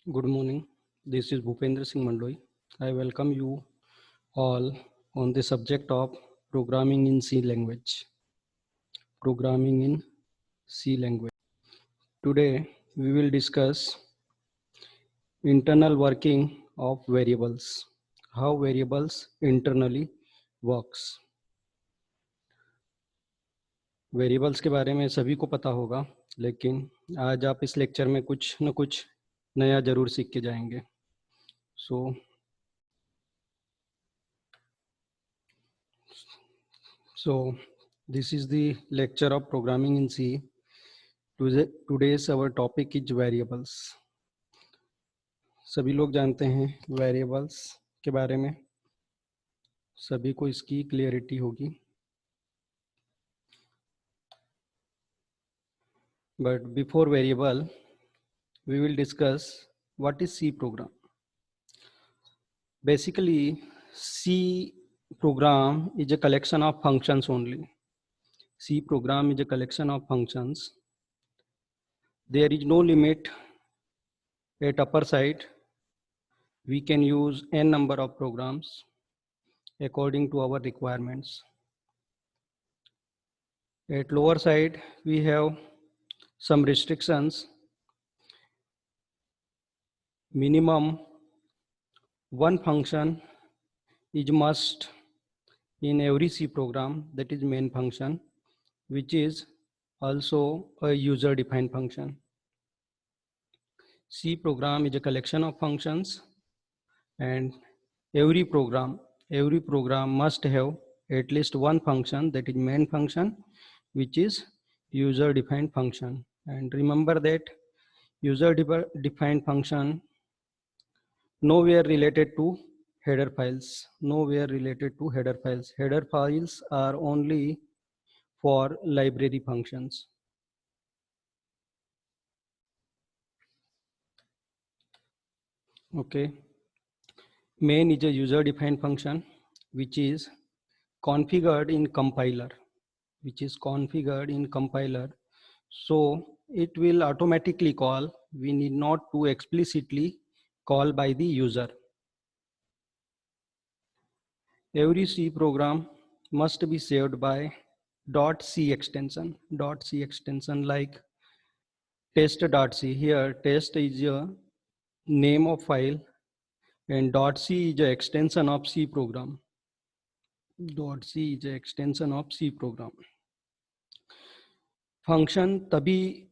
Good morning. This is Bhupendra Singh Mandoi. I welcome you all on the subject of programming in C language. Programming in C language. Today we will discuss internal working of variables. How variables internally works. Variables के बारे में सभी को पता होगा, लेकिन आज आप इस लेक्चर में कुछ न कुछ नया जरूर सीख के जाएंगे. So this is the lecture of programming in C. Today's our topic is variables. सभी लोग जानते हैं वेरिएबल्स के बारे में, सभी को इसकी क्लियरिटी होगी. But before variable, we will discuss what is C program. Basically, C program is a collection of functions only. C program is a collection of functions. There is no limit at upper side. We can use n number of programs according to our requirements. At lower side, we have some restrictions. Minimum one function is must in every C program, that is main function, which is also a user-defined function. C program is a collection of functions, and every program must have at least one function, that is main function, which is user-defined function. And remember that user-defined function nowhere related to header files. Header files are only for library functions. Okay. Main is a user-defined function which is configured in compiler. So it will automatically call. We need not to explicitly call by the user. Every C program must be saved by .c extension. Like test.c. Here test is a name of file and .c is a extension of C program. Function तभी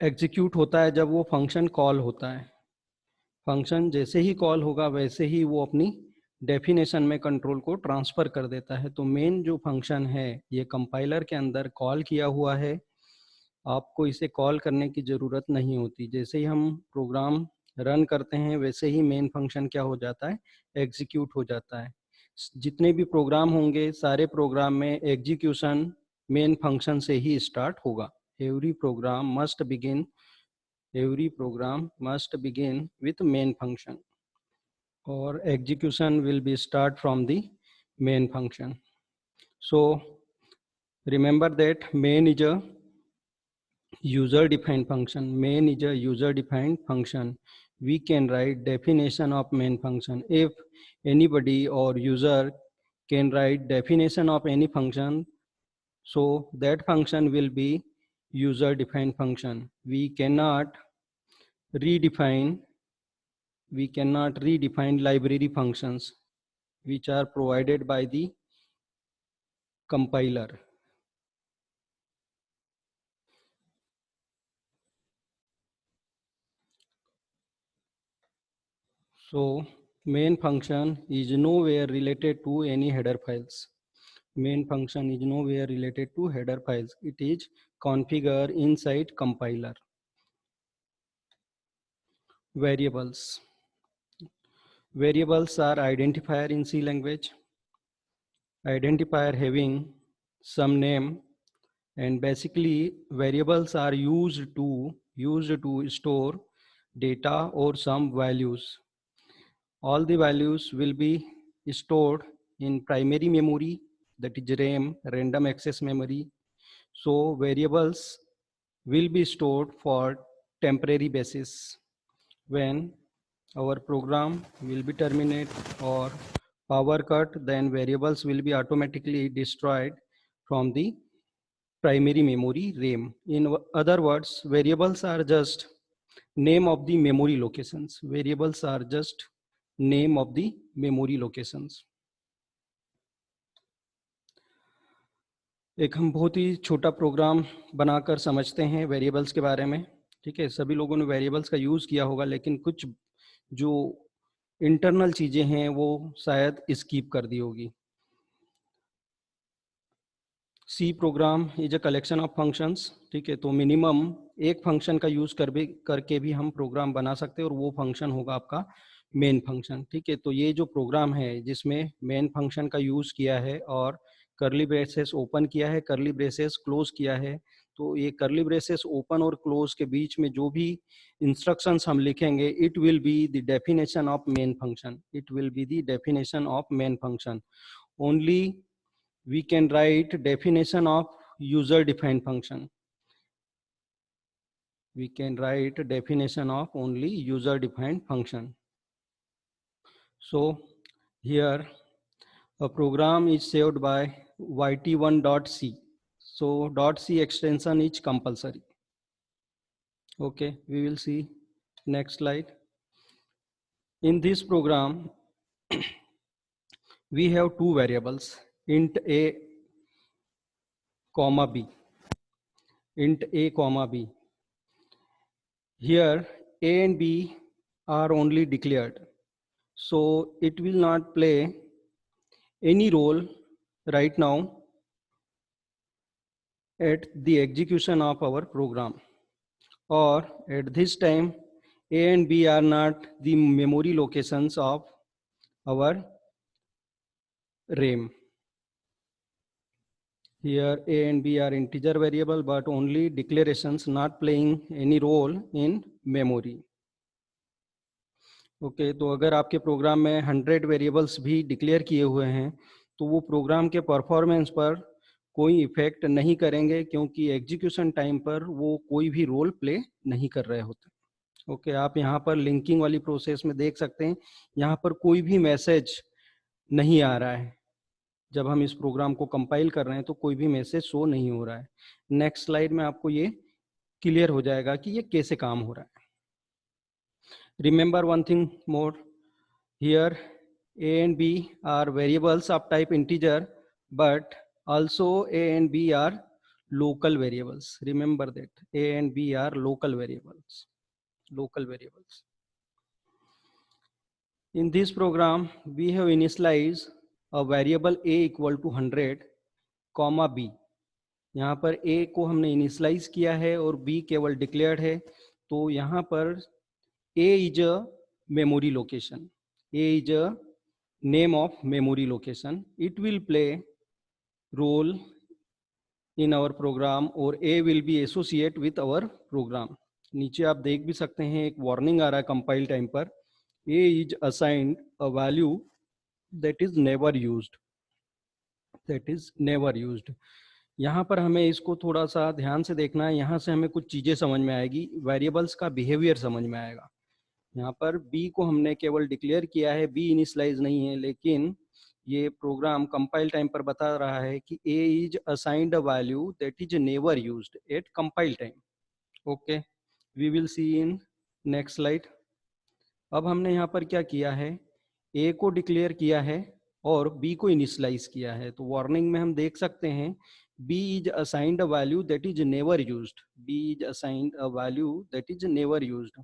execute होता है जब वो function call होता है. Function जैसे ही call होगा वैसे ही वो अपनी डेफिनेशन में कंट्रोल को ट्रांसफर कर देता है. तो मेन जो फंक्शन है ये कंपाइलर के अंदर कॉल किया हुआ है. आपको इसे कॉल करने की ज़रूरत नहीं होती. जैसे ही हम प्रोग्राम रन करते हैं वैसे ही मेन फंक्शन क्या हो जाता है, एग्जीक्यूट हो जाता है. जितने भी प्रोग्राम होंगे सारे प्रोग्राम में एग्जीक्यूशन मेन फंक्शन से ही स्टार्ट होगा. Every programme must begin with main function, or execution will be start from the main function. So remember that main is a user-defined function. We can write definition of main function. If anybody or user can write definition of any function, so that function will be user-defined function. We cannot redefine library functions which are provided by the compiler. So main function is nowhere related to any header files. It is configured inside compiler. Variables are identifier in C language. Identifier having some name, and basically variables are used to store data or some values. All the values will be stored in primary memory, that is RAM, random access memory. So variables will be stored for temporary basis. when our program will be terminate or power cut, then variables will be automatically destroyed from the primary memory RAM. In other words, variables are just name of the memory locations. Variables are just name of the memory locations. एक हम बहुत ही छोटा programme बनाकर समझते हैं variables के बारे में. ठीक है, सभी लोगों ने वेरिएबल्स का यूज़ किया होगा, लेकिन कुछ जो इंटरनल चीज़ें हैं वो शायद स्किप कर दी होगी. C program is a collection of functions. ठीक है, तो मिनिमम एक फंक्शन का यूज़ करके भी हम प्रोग्राम बना सकते हैं और वो फंक्शन होगा आपका मेन फंक्शन. ठीक है, तो ये जो प्रोग्राम है जिसमें मेन फंक्शन का यूज़ किया है और करली ब्रेसेस ओपन किया है, करली ब्रेसेस क्लोज किया है, तो ये करली ब्रेसेस ओपन और क्लोज के बीच में जो भी इंस्ट्रक्शंस हम लिखेंगे, it will be the definition of main function. It will be the definition of main function. Only we can write definition of user defined function. We can write definition of only user defined function. So here a program is saved by yt1.c. so .c extension is compulsory. Okay, we will see next slide. In this program we have two variables, int a comma b. Int a comma b. Here a and b are only declared, so it will not play any role right now at the execution of our program, or at this time a and b are not the memory locations of our RAM. Here a and b are integer variable, but only declarations, not playing any role in memory. Okay, तो अगर आपके programme में 100 variables भी declare किए हुए हैं तो वो प्रोग्राम के परफॉर्मेंस पर कोई इफेक्ट नहीं करेंगे, क्योंकि एग्जीक्यूशन टाइम पर वो कोई भी रोल प्ले नहीं कर रहे होते. ओके, आप यहाँ पर लिंकिंग वाली प्रोसेस में देख सकते हैं, यहाँ पर कोई भी मैसेज नहीं आ रहा है. जब हम इस प्रोग्राम को कंपाइल कर रहे हैं तो कोई भी मैसेज शो नहीं हो रहा है. नेक्स्ट स्लाइड में आपको ये क्लियर हो जाएगा कि ये कैसे काम हो रहा है. Remember one thing more, here a and b are variables of type integer, but also a and b are local variables. Remember that a and b are local variables. Local variables. In this program we have initialized a variable a equal to 100 comma b. यहाँ पर a को हमने initialise किया है और b केवल declared है, तो यहाँ पर a is a memory location. A is a name of memory location. It will play role in our program, or A will be associate with our program. नीचे आप देख भी सकते हैं एक वार्निंग आ रहा है कंपाइल टाइम पर, A is assigned a value that is never used. That is never used. यहाँ पर हमें इसको थोड़ा सा ध्यान से देखना है, यहाँ से हमें कुछ चीज़ें समझ में आएगी, वेरिएबल्स का बिहेवियर समझ में आएगा. यहाँ पर b को हमने केवल डिक्लेयर किया है, b इनिशलाइज नहीं है, लेकिन ये प्रोग्राम कंपाइल टाइम पर बता रहा है कि a is assigned a value that is never used at compile time. Okay, we will see in next slide. अब हमने यहाँ पर क्या किया है, a को डिक्लेयर किया है और b को इनिशलाइज किया है. तो वार्निंग में हम देख सकते हैं b is assigned a value that is never used. b is assigned a value that is never used.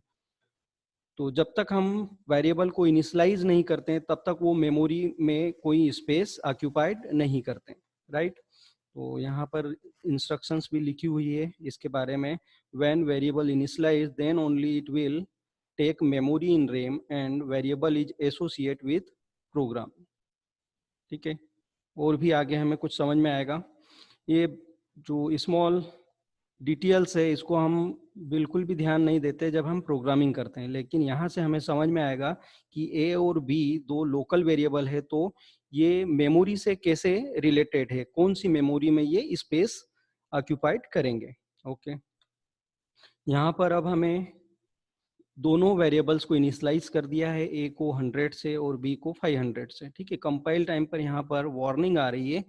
तो जब तक हम वेरिएबल को इनिशलाइज नहीं करते हैं तब तक वो मेमोरी में कोई स्पेस ऑक्यूपाइड नहीं करते, राइट. तो यहाँ पर इंस्ट्रक्शंस भी लिखी हुई है इसके बारे में. When variable initialize then only it will take memory in RAM and variable is associate with program. ठीक है, और भी आगे हमें कुछ समझ में आएगा. ये जो स्मॉल डिटेल्स है इसको हम बिल्कुल भी ध्यान नहीं देते जब हम प्रोग्रामिंग करते हैं, लेकिन यहाँ से हमें समझ में आएगा कि a और b दो लोकल वेरिएबल है, तो ये मेमोरी से कैसे रिलेटेड है, कौन सी मेमोरी में ये स्पेस ऑक्यूपाइड करेंगे. ओके, यहाँ पर अब हमें दोनों वेरिएबल्स को इनिशियलाइज कर दिया है, ए को 100 से और बी को 500 से, ठीक है। कंपाइल टाइम पर यहाँ पर वार्निंग आ रही है,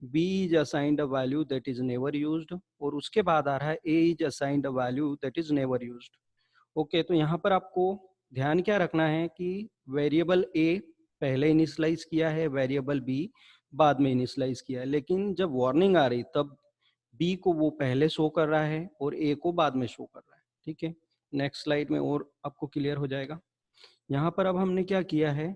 B is assigned a value that is never used, और उसके बाद आ रहा है A is assigned a value that is never used. Okay, तो यहाँ पर आपको ध्यान क्या रखना है कि वेरिएबल ए पहले इनिशियलाइज किया है, वेरिएबल बी बाद में इनिशियलाइज किया है, लेकिन जब वार्निंग आ रही तब बी को वो पहले शो कर रहा है और ए को बाद में शो कर रहा है, ठीक है। नेक्स्ट स्लाइड में और आपको क्लियर हो जाएगा। यहाँ पर अब हमने क्या किया है,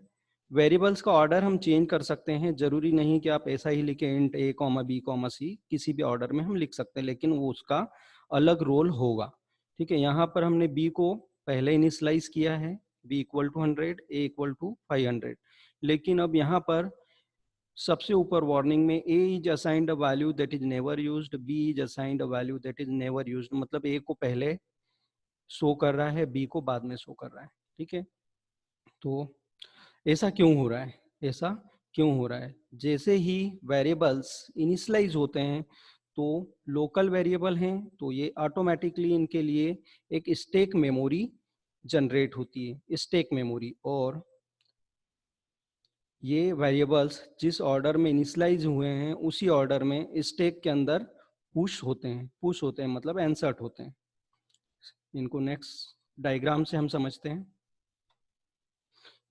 वेरिएबल्स का ऑर्डर हम चेंज कर सकते हैं, जरूरी नहीं कि आप ऐसा ही लिखें इंट ए कॉमा बी कॉमा सी, किसी भी ऑर्डर में हम लिख सकते हैं, लेकिन वो उसका अलग रोल होगा, ठीक है। यहाँ पर हमने बी को पहले इनिशियलाइज किया है, B equal to 100, A equal to 500, लेकिन अब यहाँ पर सबसे ऊपर वार्निंग में A is assigned a value that is never used, B is assigned a value that is never used, मतलब ए को पहले शो कर रहा है, बी को बाद में शो कर रहा है, ठीक है। तो ऐसा क्यों हो रहा है, ऐसा क्यों हो रहा है, जैसे ही वेरिएबल्स इनिशियलाइज होते हैं तो लोकल वेरिएबल हैं तो ये ऑटोमेटिकली इनके लिए एक स्टैक मेमोरी जनरेट होती है, स्टैक मेमोरी, और ये वेरिएबल्स जिस ऑर्डर में इनिशियलाइज हुए हैं उसी ऑर्डर में स्टैक के अंदर पुश होते हैं मतलब इंसर्ट होते हैं। इनको नेक्स्ट डायग्राम से हम समझते हैं।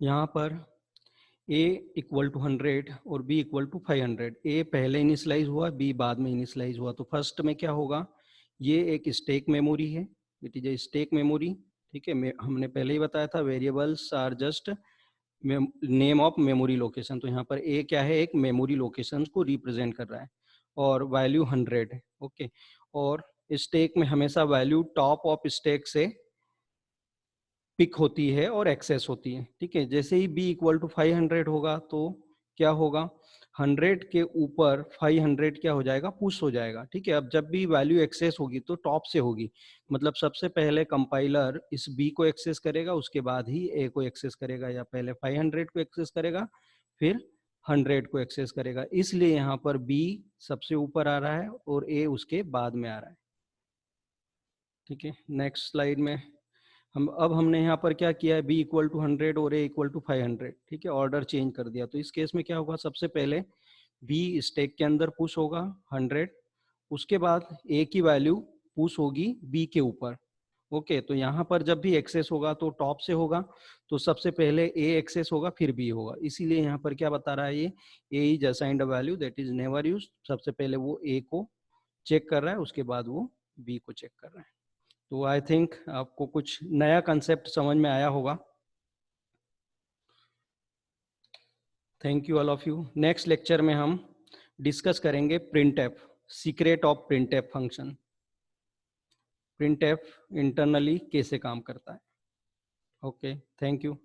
यहाँ पर a इक्वल टू 100 और b इक्वल टू 500, a पहले इनिशियलाइज हुआ, b बाद में इनिशियलाइज हुआ, तो फर्स्ट में क्या होगा, ये एक स्टैक मेमोरी है, it is a stack memory, ठीक है। हमने पहले ही बताया था variables are just name of memory location, तो यहाँ पर ए क्या है, एक मेमोरी लोकेशन को रिप्रेजेंट कर रहा है, और वैल्यू 100 है, ओके। और स्टैक में हमेशा वैल्यू टॉप ऑफ स्टैक से पिक होती है और एक्सेस होती है, ठीक है। जैसे ही b इक्वल टू 500 होगा तो क्या होगा, 100 के ऊपर 500 क्या हो जाएगा, पुश हो जाएगा, ठीक है। अब जब भी वैल्यू एक्सेस होगी तो टॉप से होगी, मतलब सबसे पहले कंपाइलर इस b को एक्सेस करेगा, उसके बाद ही a को एक्सेस करेगा, या पहले 500 को एक्सेस करेगा फिर 100 को एक्सेस करेगा, इसलिए यहाँ पर b सबसे ऊपर आ रहा है और a उसके बाद में आ रहा है, ठीक है। नेक्स्ट स्लाइड में हमने यहाँ पर क्या किया है, b इक्वल टू 100 और a इक्वल टू 500, ठीक है, ऑर्डर चेंज कर दिया। तो इस केस में क्या होगा, सबसे पहले b स्टैक के अंदर पुश होगा 100, उसके बाद a की वैल्यू पुश होगी b के ऊपर, ओके। तो यहाँ पर जब भी एक्सेस होगा तो टॉप से होगा, तो सबसे पहले a एक्सेस होगा फिर b होगा, इसीलिए यहाँ पर क्या बता रहा है ये, a is assigned a value that is never used, सबसे पहले वो a को चेक कर रहा है, उसके बाद वो b को चेक कर रहा है। तो आई थिंक आपको कुछ नया कंसेप्ट समझ में आया होगा। Thank you all of you. Next lecture में हम डिस्कस करेंगे printf, secret of printf function, printf internally कैसे काम करता है। Okay, thank you.